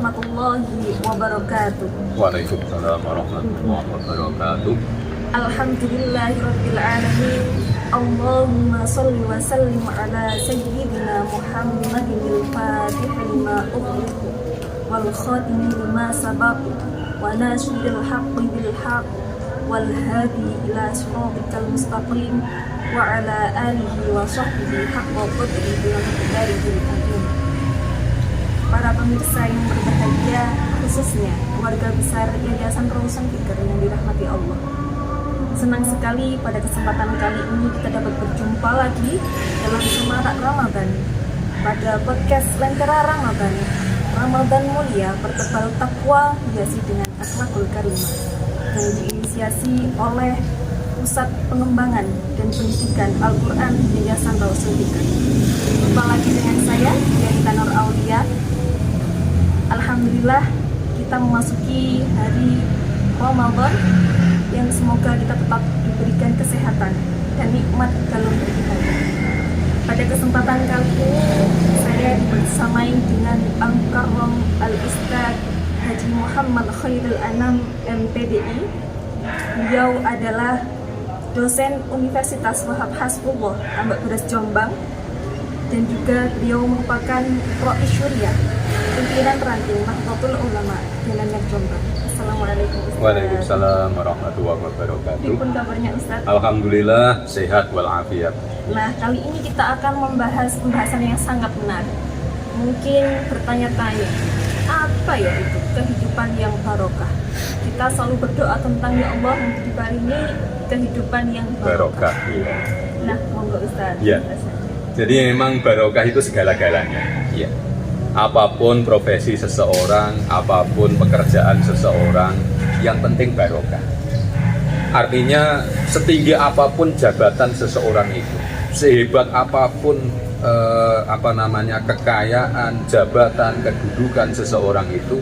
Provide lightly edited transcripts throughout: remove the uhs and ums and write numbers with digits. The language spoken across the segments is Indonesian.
warahmatullahi wabarakatuh. Waalaikumsalam warahmatullahi wabarakatuh. Alhamdulillahirabbil alamin. Allahumma shalli wa sallim ala sayyidina Muhammadil fatihil lima ughliq wal khatimi lima sabaq wa nasiril haqqi bil haqq wal hadi ila siratal mustaqim wa ala alihi wa sahbihi haqqa qadrihi wa miqdarihi al-azim. Para pemirsa yang berbahagia, khususnya keluarga besar Yayasan Rawsan Fikr yang dirahmati Allah. Senang sekali pada kesempatan kali ini kita dapat berjumpa lagi dalam semarak Ramadan pada podcast Lentera Ramadan. Ramadan mulia bertebal takwa hiasi dengan akhlakul karimah yang diinisiasi oleh Pusat Pengembangan dan Pendidikan Al-Quran Yayasan Rawsan Fikr. Jumpa lagi dengan saya, Yanita Nur Aulia. Alhamdulillah kita memasuki hari Ramadan yang semoga kita tetap diberikan kesehatan dan nikmat dalam beribadah. Pada kesempatan kali ini saya bersamai dengan Al-Mukarram Al-Ustadz Haji Muhammad Khairul Anam MPDI. Beliau adalah dosen Universitas Wahab Hasbullah Ambak Beras Jombang dan juga beliau merupakan Roi Syuriah pimpinan ranting Nahdlatul Ulama Gianyar Jombang. Assalamualaikum Ustaz. Waalaikumsalam warahmatullahi wabarakatuh. Gimana kabarnya Ustaz? Alhamdulillah sehat walafiat. Nah, kali ini kita akan membahas pembahasan yang sangat menarik. Mungkin bertanya-tanya, apa ya itu kehidupan yang barokah? Kita selalu berdoa tentang ya Allah untuk diparingi kehidupan yang barokah. Iya. Nah, monggo Ustaz. Iya. Jadi memang barokah itu segala-galanya. Iya. Apapun profesi seseorang, apapun pekerjaan seseorang, yang penting barokah. Artinya setinggi apapun jabatan seseorang itu, sehebat apapun kekayaan, jabatan, kedudukan seseorang itu,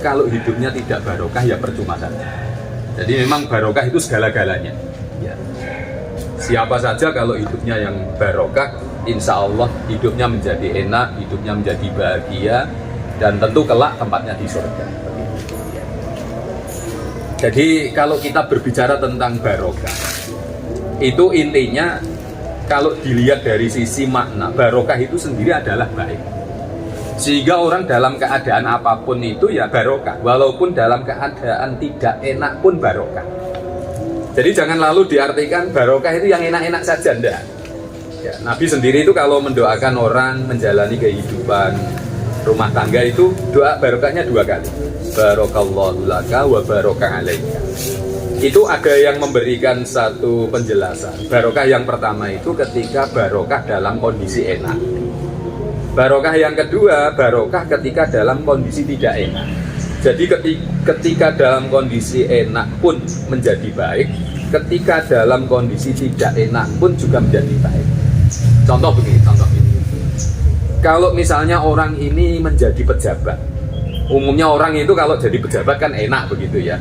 kalau hidupnya tidak barokah ya percuma saja. Jadi memang barokah itu segala-galanya. Ya. Siapa saja kalau hidupnya yang barokah, insya Allah hidupnya menjadi enak, hidupnya menjadi bahagia, dan tentu kelak tempatnya di surga. Jadi kalau kita berbicara tentang barokah, itu intinya kalau dilihat dari sisi makna, barokah itu sendiri adalah baik. Sehingga orang dalam keadaan apapun itu ya barokah, walaupun dalam keadaan tidak enak pun barokah. Jadi jangan lalu diartikan barokah itu yang enak-enak saja, enggak. Ya, Nabi sendiri itu kalau mendoakan orang menjalani kehidupan rumah tangga itu doa barokahnya 2 kali. Barokallahu laka wa barokah alaika. Itu ada yang memberikan satu penjelasan. Barokah yang pertama itu ketika barokah dalam kondisi enak. Barokah yang kedua, barokah ketika dalam kondisi tidak enak. Jadi ketika dalam kondisi enak pun menjadi baik, ketika dalam kondisi tidak enak pun juga menjadi baik. Contoh begini. Kalau misalnya orang ini menjadi pejabat, umumnya orang itu kalau jadi pejabat kan enak begitu ya.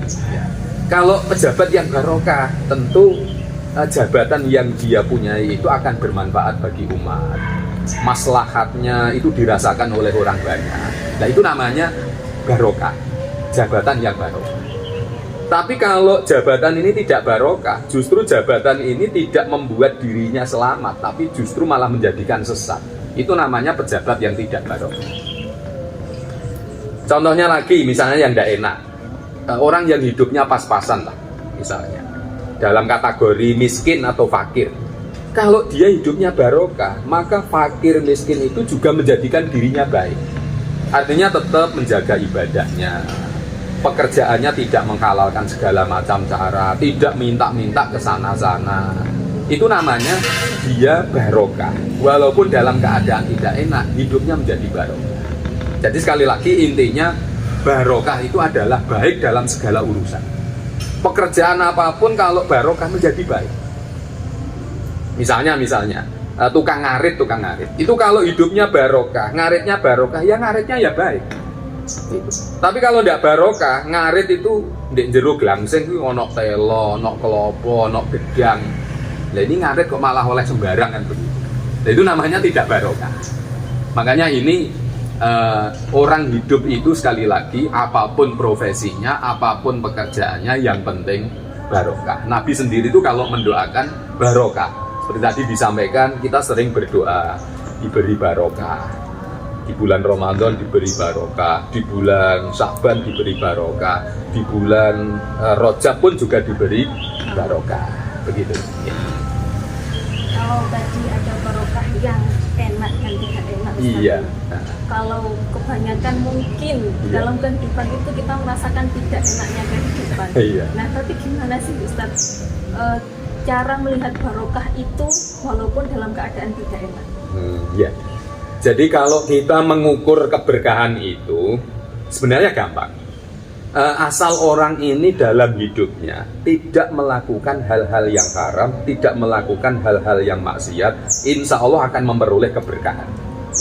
Kalau pejabat yang barokah, tentu jabatan yang dia punyai itu akan bermanfaat bagi umat. Maslahatnya itu dirasakan oleh orang banyak. Nah itu namanya barokah, jabatan yang barokah. Tapi kalau jabatan ini tidak barokah, justru jabatan ini tidak membuat dirinya selamat, tapi justru malah menjadikan sesat. Itu namanya pejabat yang tidak barokah. Contohnya lagi, misalnya yang tidak enak, orang yang hidupnya pas-pasan lah, misalnya dalam kategori miskin atau fakir. Kalau dia hidupnya barokah, maka fakir miskin itu juga menjadikan dirinya baik. Artinya tetap menjaga ibadahnya, pekerjaannya tidak menghalalkan segala macam cara, tidak minta-minta ke sana-sana. Itu namanya dia barokah. Walaupun dalam keadaan tidak enak, hidupnya menjadi barokah. Jadi sekali lagi intinya barokah itu adalah baik dalam segala urusan. Pekerjaan apapun kalau barokah menjadi baik. Misalnya tukang ngarit. Itu kalau hidupnya barokah, ngaritnya barokah, ya ngaritnya ya baik. Tapi kalau tidak barokah, ngarit itu ndek jero glangsing kuwi ana telo, ana klopo, ana gedang. Lah ini ngarit kok malah oleh sembarang kan begitu. Nah, itu namanya tidak barokah. Makanya ini orang hidup itu sekali lagi apapun profesinya, apapun pekerjaannya, yang penting barokah. Nabi sendiri itu kalau mendoakan barokah, seperti tadi disampaikan, kita sering berdoa diberi barokah. Di bulan Ramadan diberi barokah, di bulan Sya'ban diberi barokah, di bulan Rajab pun juga diberi barokah. Begitu. Ya. Kalau tadi ada barokah yang enak dan tidak enak, Ustaz. Iya. Kalau kebanyakan mungkin dalam kehidupan itu kita merasakan tidak enaknya kehidupan. Iya. Nah, tapi gimana sih Ustaz cara melihat barokah itu walaupun dalam keadaan tidak enak? Ya. Jadi kalau kita mengukur keberkahan itu sebenarnya gampang. Asal orang ini dalam hidupnya tidak melakukan hal-hal yang haram, tidak melakukan hal-hal yang maksiat, insya Allah akan memperoleh keberkahan.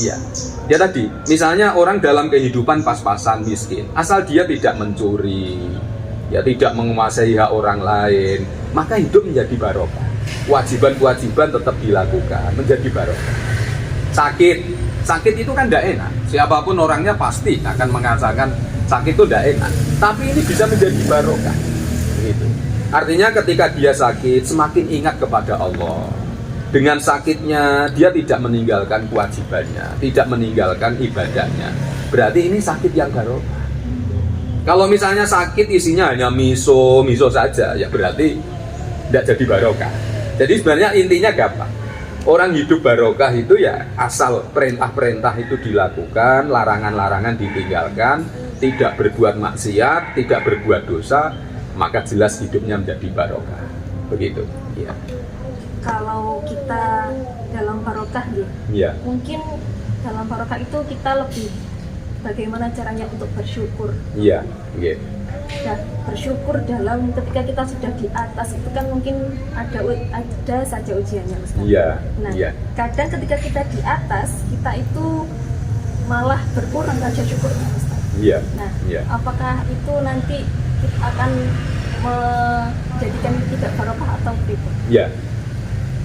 Ya, ya tadi, misalnya orang dalam kehidupan pas-pasan miskin, asal dia tidak mencuri, ya tidak menguasai hak orang lain, maka hidup menjadi barokah. Kewajiban-kewajiban tetap dilakukan, menjadi barokah. Sakit itu kan tidak enak. Siapapun orangnya pasti akan mengatakan sakit itu tidak enak. Tapi ini bisa menjadi barokah. Gitu. Artinya ketika dia sakit, semakin ingat kepada Allah. Dengan sakitnya, dia tidak meninggalkan kewajibannya, tidak meninggalkan ibadahnya. Berarti ini sakit yang barokah. Kalau misalnya sakit isinya hanya miso saja, ya berarti tidak jadi barokah. Jadi sebenarnya intinya gampang. Orang hidup barokah itu ya asal perintah-perintah itu dilakukan, larangan-larangan ditinggalkan, tidak berbuat maksiat, tidak berbuat dosa, maka jelas hidupnya menjadi barokah. Begitu. Ya. Kalau kita dalam barokah ya. Mungkin dalam barokah itu kita lebih bagaimana caranya untuk bersyukur. Iya, yeah. Nah, bersyukur dalam ketika kita sudah di atas itu kan mungkin ada saja ujiannya, Ustaz. Iya. Nah, iya. kadang ketika kita di atas, kita itu malah berkurang rasa syukur, Ustaz. Iya. Nah, iya. apakah itu nanti kita akan menjadikan tidak barokah atau tidak? Iya.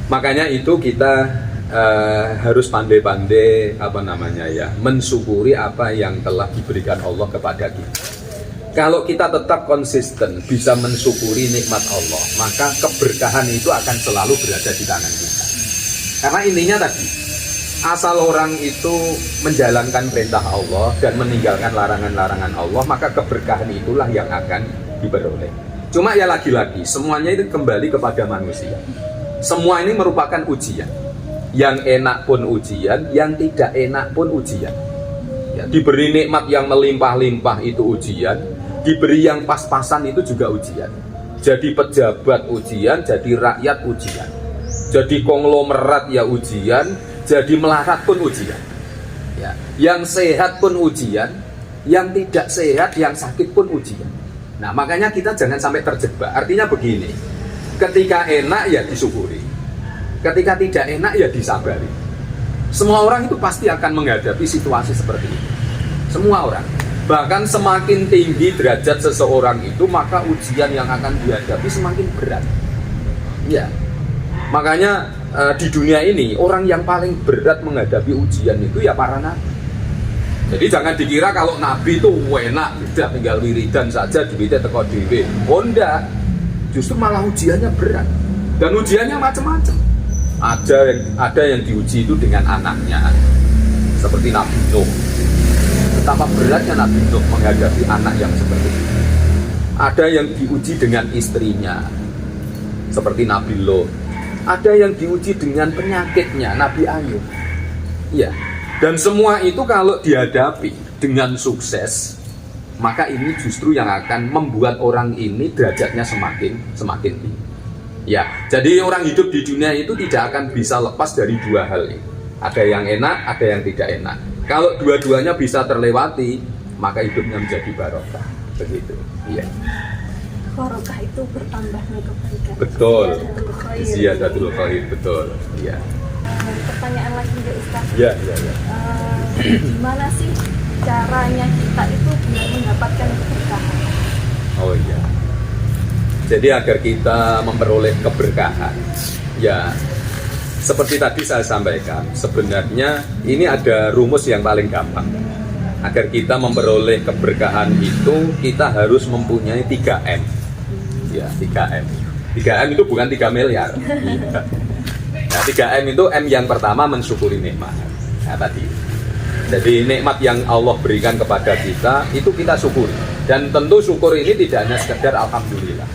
Makanya itu kita harus pandai-pandai mensyukuri apa yang telah diberikan Allah kepada kita. Kalau kita tetap konsisten bisa mensyukuri nikmat Allah, maka keberkahan itu akan selalu berada di tangan kita. Karena intinya tadi, asal orang itu menjalankan perintah Allah dan meninggalkan larangan-larangan Allah, maka keberkahan itulah yang akan diperoleh. Cuma ya lagi-lagi, semuanya itu kembali kepada manusia. Semua ini merupakan ujian. Yang enak pun ujian, yang tidak enak pun ujian. Ya, diberi nikmat yang melimpah-limpah itu ujian, diberi yang pas-pasan itu juga ujian. Jadi pejabat ujian, jadi rakyat ujian. Jadi konglomerat ya ujian, jadi melarat pun ujian. Ya, yang sehat pun ujian, yang tidak sehat, yang sakit pun ujian. Nah, makanya kita jangan sampai terjebak. Artinya begini, ketika enak ya disyukuri, ketika tidak enak ya disabari. Semua orang itu pasti akan menghadapi situasi seperti ini. Semua orang. Bahkan semakin tinggi derajat seseorang itu, maka ujian yang akan dihadapi semakin berat. Ya. Makanya di dunia ini orang yang paling berat menghadapi ujian itu ya para nabi. Jadi jangan dikira kalau nabi itu enak, tidak tinggal wiridan saja duitnya teko dhewe. Oh enggak. Justru malah ujiannya berat. Dan ujiannya macam-macam. Ada yang diuji itu dengan anaknya, seperti Nabi Nuh. Betapa beratnya Nabi Nuh menghadapi anak yang seperti itu. Ada yang diuji dengan istrinya, seperti Nabi Lot. Ada yang diuji dengan penyakitnya, Nabi Ayub. Ya, dan semua itu kalau dihadapi dengan sukses, maka ini justru yang akan membuat orang ini derajatnya semakin tinggi. Ya, jadi orang hidup di dunia itu tidak akan bisa lepas dari dua hal ini. Ada yang enak, ada yang tidak enak. Kalau dua-duanya bisa terlewati, maka hidupnya menjadi barokah. Begitu. Iya. Barokah itu bertambahnya kebaikan. Betul. Ziyadatul khair, betul. Iya. Pertanyaan lagi ya Ustaz. Iya. Gimana sih caranya kita itu biar mendapatkan keberkahan? Oh iya. Jadi agar kita memperoleh keberkahan, ya seperti tadi saya sampaikan, sebenarnya ini ada rumus yang paling gampang. Agar kita memperoleh keberkahan itu, kita harus mempunyai 3M. Ya, 3M. 3M itu bukan 3 miliar. Nah, 3M itu M yang pertama mensyukuri nikmat. Nah, tadi. Jadi nikmat yang Allah berikan kepada kita itu kita syukuri. Dan tentu syukur ini tidak hanya sekedar alhamdulillah.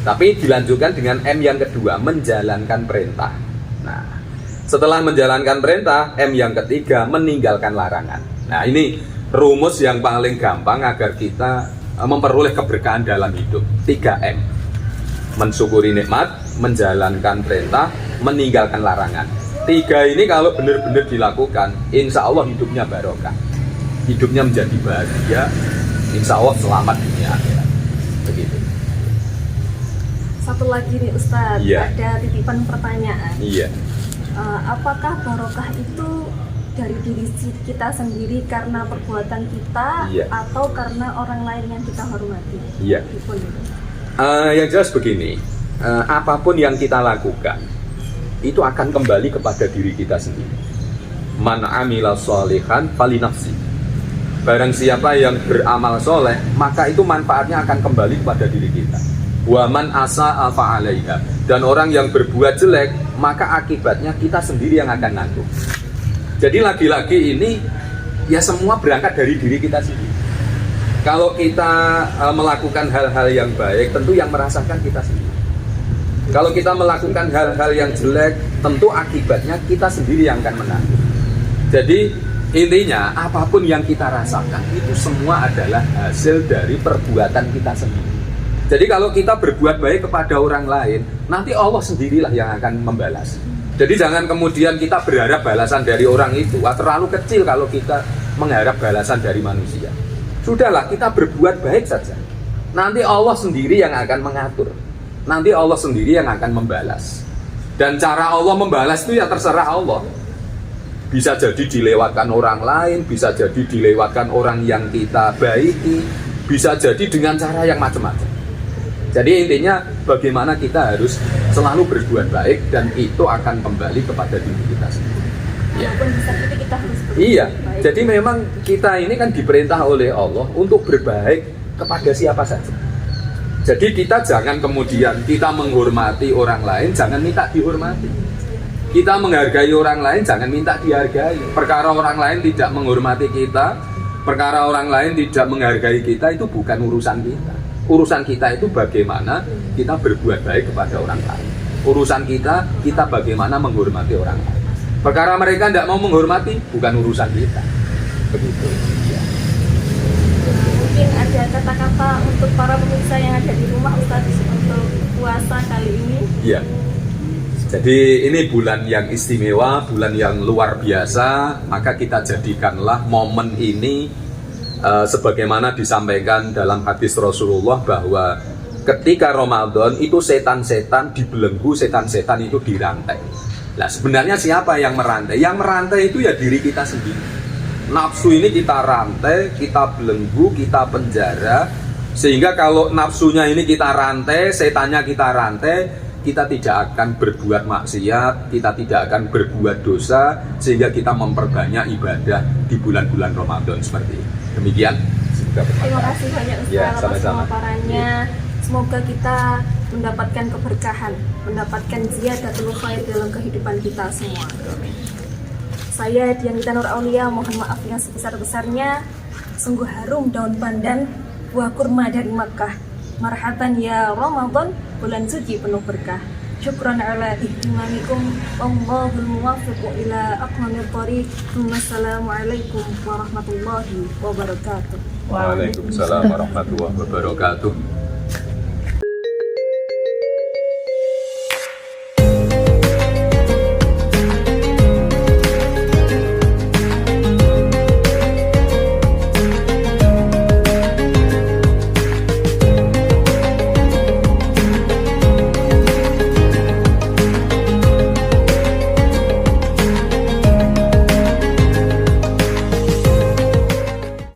Tapi dilanjutkan dengan M yang kedua, menjalankan perintah. Nah, setelah menjalankan perintah, M yang ketiga, meninggalkan larangan. Nah, ini rumus yang paling gampang agar kita memperoleh keberkahan dalam hidup. 3M. Mensyukuri nikmat, menjalankan perintah, meninggalkan larangan. 3 ini kalau benar-benar dilakukan, insya Allah hidupnya barokah. Hidupnya menjadi bahagia, insya Allah selamat dunia akhirat. Begitu. Satu lagi nih Ustadz, Iya. ada titipan pertanyaan. Iya. Apakah barokah itu dari diri kita sendiri karena perbuatan kita, Iya. atau karena orang lain yang kita hormati? Iya. Yang jelas begini, apapun yang kita lakukan itu akan kembali kepada diri kita sendiri. Man amila sholihan falinafsi. Barang siapa yang beramal soleh, maka itu manfaatnya akan kembali kepada diri kita. Wa man asa'a fa'alaiha. Dan orang yang berbuat jelek, maka akibatnya kita sendiri yang akan nanggung. Jadi lagi-lagi ini ya semua berangkat dari diri kita sendiri. Kalau kita melakukan hal-hal yang baik, tentu yang merasakan kita sendiri. Kalau kita melakukan hal-hal yang jelek, tentu akibatnya kita sendiri yang akan menanggung. Jadi intinya apapun yang kita rasakan itu semua adalah hasil dari perbuatan kita sendiri. Jadi kalau kita berbuat baik kepada orang lain, nanti Allah sendirilah yang akan membalas. Jadi jangan kemudian kita berharap balasan dari orang itu. Wah, terlalu kecil kalau kita mengharap balasan dari manusia. Sudahlah, kita berbuat baik saja. Nanti Allah sendiri yang akan mengatur. Nanti Allah sendiri yang akan membalas. Dan cara Allah membalas itu ya terserah Allah. Bisa jadi dilewatkan orang lain, bisa jadi dilewatkan orang yang kita baiki, bisa jadi dengan cara yang macam-macam. Jadi intinya bagaimana kita harus selalu berbuat baik dan itu akan kembali kepada diri kita sendiri. Ya. Walaupun disakiti kita harus berbuat Iya, baik. jadi memang kita ini kan diperintah oleh Allah untuk berbaik kepada siapa saja. Jadi kita jangan kemudian kita menghormati orang lain, jangan minta dihormati. Kita menghargai orang lain, jangan minta dihargai. Perkara orang lain tidak menghormati kita, perkara orang lain tidak menghargai kita, itu bukan urusan kita. Urusan kita itu bagaimana kita berbuat baik kepada orang lain. Urusan kita bagaimana menghormati orang lain. Perkara mereka tidak mau menghormati, bukan urusan kita. Begitu. Ya. Mungkin ada kata-kata untuk para pemirsa yang ada di rumah Ustadz untuk puasa kali ini. Iya. Jadi ini bulan yang istimewa, bulan yang luar biasa, maka kita jadikanlah momen ini sebagaimana disampaikan dalam hadis Rasulullah bahwa ketika Ramadan itu setan-setan dibelenggu, setan-setan itu dirantai. Nah, sebenarnya siapa yang merantai? Yang merantai itu ya diri kita sendiri. Nafsu ini kita rantai, kita belenggu, kita penjara. Sehingga kalau nafsunya ini kita rantai, setannya kita rantai, kita tidak akan berbuat maksiat, kita tidak akan berbuat dosa, sehingga kita memperbanyak ibadah di bulan-bulan Ramadan seperti ini. Demikian. Terima kasih banyak Ustaz Ya, atas sama-sama. pemaparannya. Semoga kita mendapatkan keberkahan, mendapatkan ziyadatul khair dalam kehidupan kita semua. Saya Dianita Nur Aulia, mohon maaf yang sebesar-besarnya. Sungguh harum daun pandan buah kurma dari Makkah. Marhaban ya Ramadan, bulan suci penuh berkah. Syukran ala ihtimamikum, wallahul muwaffiq ila aqwamit thoriq. Wassalamualaikum warahmatullahi wabarakatuh. Waalaikumsalam warahmatullahi wabarakatuh.